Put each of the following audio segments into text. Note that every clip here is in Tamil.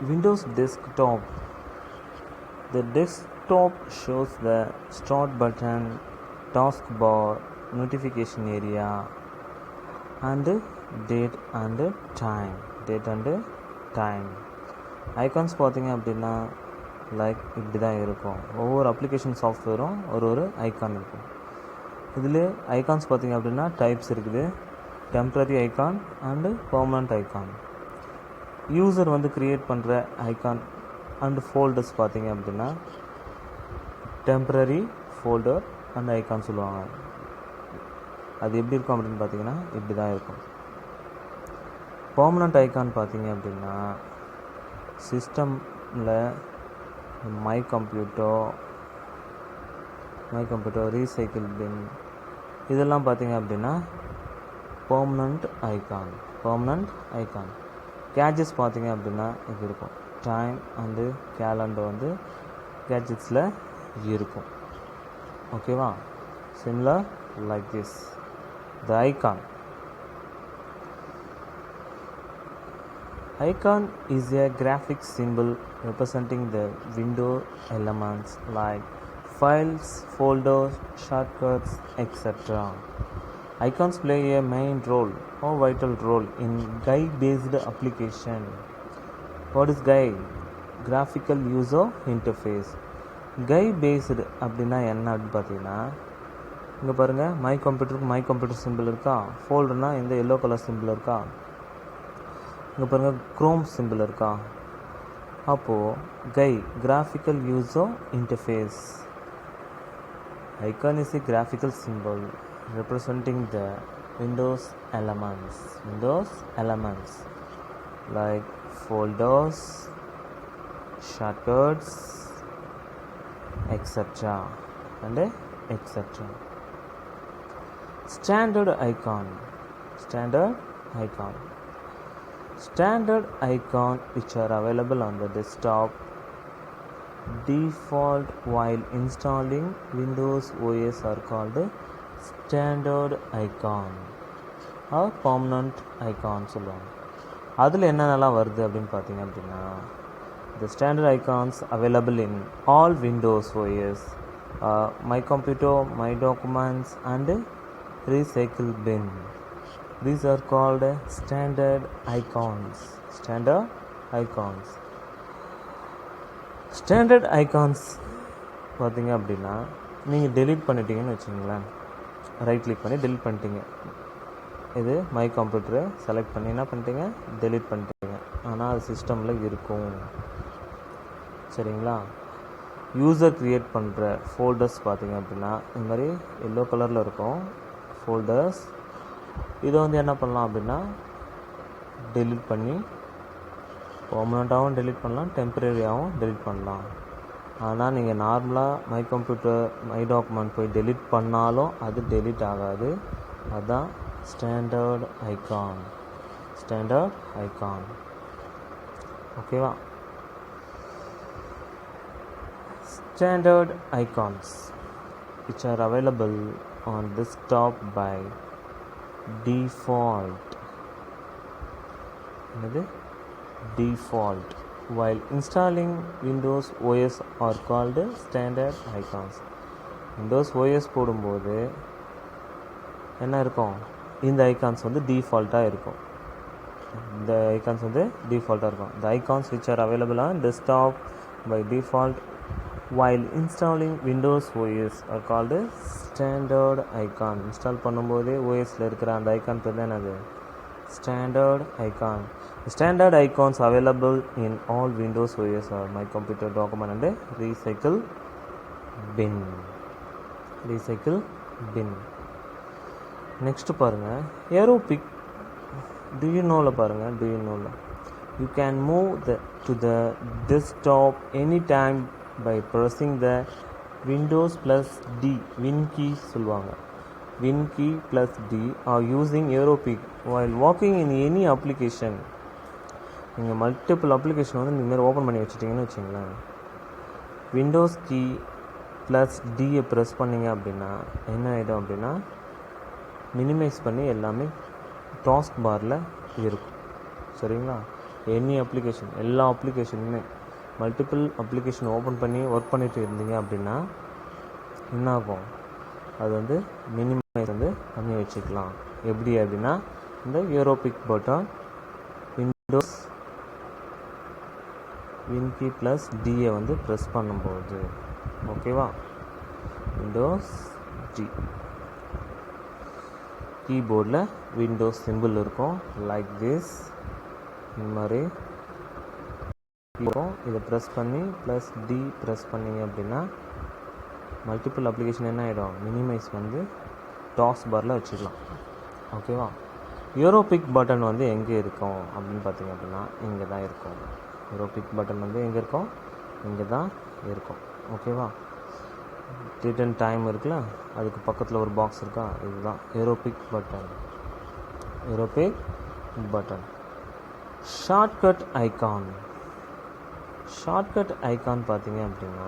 Windows desktop. The desktop shows the start button, taskbar, notification area, and date and time. Icons பார்த்தீங்க அப்படின்னா லைக் இப்படி தான் இருக்கும். ஒவ்வொரு அப்ளிகேஷன் சாஃப்ட்வேரும் ஒரு ஐகான் இருக்கும். இதில் ஐகான்ஸ் பார்த்தீங்க அப்படின்னா டைப்ஸ் இருக்குது. Temporary icon and permanent icon. User create பண்ணுற ஐகான் அண்டு ஃபோல்டர்ஸ் பார்த்தீங்க அப்படின்னா டெம்ப்ரரி ஃபோல்டர் அண்ட் ஐகான் சொல்லுவாங்க. அது எப்படி இருக்கும் அப்படின்னு பார்த்தீங்கன்னா இப்படி தான் இருக்கும். பெர்மனண்ட் ஐகான் பார்த்தீங்க அப்படின்னா சிஸ்டமில் மை கம்ப்யூட்டர், ரீசைக்கிள் பின் இதெல்லாம் பார்த்தீங்க அப்படின்னா பெர்மனண்ட் ஐகான். கேட்ஜெட்ஸ் பார்த்தீங்க அப்படின்னா இது இருக்கும். டைம் அண்டு கேலண்டர் கேட்ஜெட்ஸில் இருக்கும். ஓகேவா? Similar like this. The icon is a graphic symbol representing the window elements like files, folders, shortcuts, etc. Icons play a main role or vital role in GUI-based application. What is GUI? Graphical User Interface. GUI-based அப்படின்னா என்ன அப்படின்னு பார்த்தீங்கன்னா இங்கே பாருங்கள், மை கம்ப்யூட்டர் சிம்பிள் இருக்கா, ஃபோல்டர்னால் இந்த எல்லோ கலர் சிம்பிள் இருக்கா, இங்கே பாருங்கள் க்ரோம் சிம்பிள் இருக்கா. அப்போது GUI graphical user interface. Icon is a graphical symbol representing the Windows elements like folders, shortcuts, etc. and etc. Standard icon which are available on the desktop default while installing Windows OS are called standard icon or permanent icon சொல்லுவாங்க. அதில் என்னென்னலாம் வருது அப்படின்னு பார்த்தீங்க அப்படின்னா the standard icons available in all Windows OS, my computer, my documents and recycle bin. These are called standard icons. Standard icons பார்த்தீங்க அப்படின்னா நீங்கள் டெலீட் பண்ணிட்டீங்கன்னு வச்சுங்களேன். ரைட் கிளிக் பண்ணி டெலீட் பண்ணிட்டீங்க. இது மை கம்ப்யூட்டரை செலக்ட் பண்ணி என்ன பண்ணிட்டீங்க, டெலீட் பண்ணிட்டீங்க. ஆனால் அது சிஸ்டமில் இருக்கும். சரிங்களா? யூசர் க்ரியேட் பண்ணுற ஃபோல்டர்ஸ் பார்த்தீங்க அப்படின்னா இந்த மாதிரி எல்லோ கலரில் இருக்கும் ஃபோல்டர்ஸ். இதை என்ன பண்ணலாம் அப்படின்னா டெலீட் பண்ணி பெர்மனண்ட்டாகவும் டெலீட் பண்ணலாம், டெம்பரரியாகவும் டெலீட் பண்ணலாம். ஆனால் நீங்கள் நார்மலாக மை கம்ப்யூட்டர், மை டாக்குமெண்ட் போய் டெலீட் பண்ணாலும் அது டெலீட் ஆகாது. அதுதான் ஸ்டாண்டர்ட் ஐகான். ஓகேவா? Standard icons which are available on desktop by default while installing Windows OS are called standard icons. Windows OS போடும்போது என்ன இருக்கும், இந்த ஐகான்ஸ் டிஃபால்ட்டாக இருக்கும். The icons which are available on desktop by default while installing Windows OS are called standard icon. Install பண்ணும்போது ஓஎஸில் இருக்கிற அந்த ஐகான் பேர் தான் என்னது, standard icon. Standard icons available in all Windows OS are my computer, document and recycle bin. Next பாருங்கள், arrow pick. Do you know you can move to the desktop anytime by pressing the Windows plus D Win key சொல்லுவாங்க. Win key plus D or using arrow pick while working in any application. நீங்கள் மல்டிபிள் அப்ளிகேஷன் இந்த மாதிரி ஓப்பன் பண்ணி வச்சுட்டிங்கன்னு வச்சுங்களேன், விண்டோஸ் கீ ப்ளஸ் டியை ப்ரெஸ் பண்ணிங்க அப்படின்னா என்ன ஆகிடும் அப்படின்னா மினிமைஸ் பண்ணி எல்லாமே டாஸ்க் பாரில் இருக்கும். சரிங்களா? எனி அப்ளிகேஷன், எல்லா அப்ளிகேஷனுமே மல்டிபிள் அப்ளிகேஷன் ஓப்பன் பண்ணி ஒர்க் பண்ணிட்டு இருந்தீங்க அப்படின்னா என்ன ஆகும், அது வந்து மினிமைஸ் வந்து பண்ணி வச்சுக்கலாம். எப்படி அப்படின்னா இந்த ஏரோபிக் பட்டன் விண்டோஸ் வின்கி ப்ளஸ் டியை வந்து ப்ரெஸ் பண்ணும்போது, ஓகேவா, விண்டோஸ் டி கீபோர்டில் விண்டோஸ் சிம்பிள் இருக்கும் லைக் திஸ், இந்த மாதிரி இருக்கும். இதை ப்ரெஸ் பண்ணி ப்ளஸ் டி ப்ரெஸ் பண்ணிங்க அப்படின்னா மல்டிபிள் அப்ளிகேஷன் என்ன ஆகிடும், மினிமைஸ் வந்து டாஸ் பாரில் வச்சுக்கலாம். ஓகேவா. ஏரோபிக் பட்டன் வந்து எங்கே இருக்கும் அப்படின்னு பார்த்தீங்க அப்படின்னா இங்கே தான் இருக்கும். ஏரோபிக் பட்டன் வந்து எங்கே இருக்கும், இங்கே தான் இருக்கும். ஓகேவா. ரிட்டன் டைம் இருக்குல்ல, அதுக்கு பக்கத்தில் ஒரு பாக்ஸ் இருக்கா, இதுதான் aerobic button. Aerobic button. Shortcut icon. Shortcut icon பார்த்தீங்க அப்படின்னா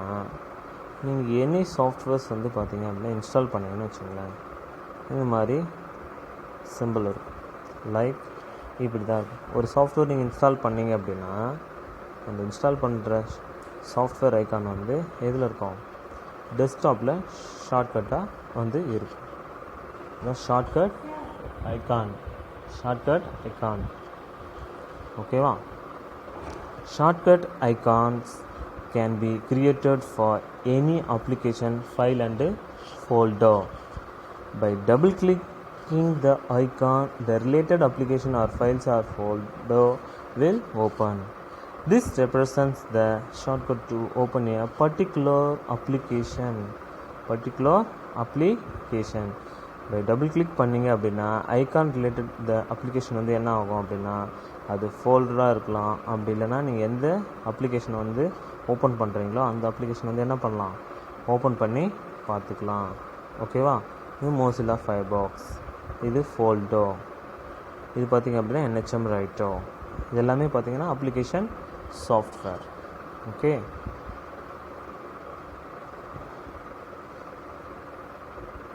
நீங்கள் எனி சாஃப்ட்வேர்ஸ் வந்து பார்த்தீங்க அப்படின்னா இன்ஸ்டால் பண்ணிங்கன்னு வச்சுங்களேன், இந்த மாதிரி சிம்பிள் இருக்கும். லைக் இப்படி தான் இருக்கும். ஒரு சாஃப்ட்வேர் நீங்கள் இன்ஸ்டால் பண்ணிங்க அப்படின்னா அந்த இன்ஸ்டால் பண்ணுற சாஃப்ட்வேர் ஐகான் வந்து எதில் இருக்கும், டெஸ்க்டாப்பில் ஷார்ட்கட்டாக வந்து இருக்கும். Shortcut icon. Shortcut icon. ஓகேவா. Shortcut icons can be created for any application, file and folder. By double clicking the icon, the related application or files or folder will open. This represents the shortcut to open a particular application. By double click பண்ணிங்க அப்படின்னா ஐகான் ரிலேட்டட் த அப்ளிகேஷன் வந்து என்ன ஆகும் அப்படின்னா அது ஃபோல்டராக இருக்கலாம், அப்படி இல்லைனா நீங்கள் எந்த அப்ளிகேஷன் வந்து ஓப்பன் பண்ணுறீங்களோ அந்த அப்ளிகேஷன் வந்து என்ன பண்ணலாம், ஓப்பன் பண்ணி பார்த்துக்கலாம். ஓகேவா. இது மோசில்லா ஃபயர்பாக்ஸ், இது ஃபோல்டோ, இது பார்த்திங்க அப்படின்னா NHM ரைட்டோ, இது எல்லாமே பார்த்திங்கன்னா அப்ளிகேஷன் சாஃப்ட்வேர். ஓகே.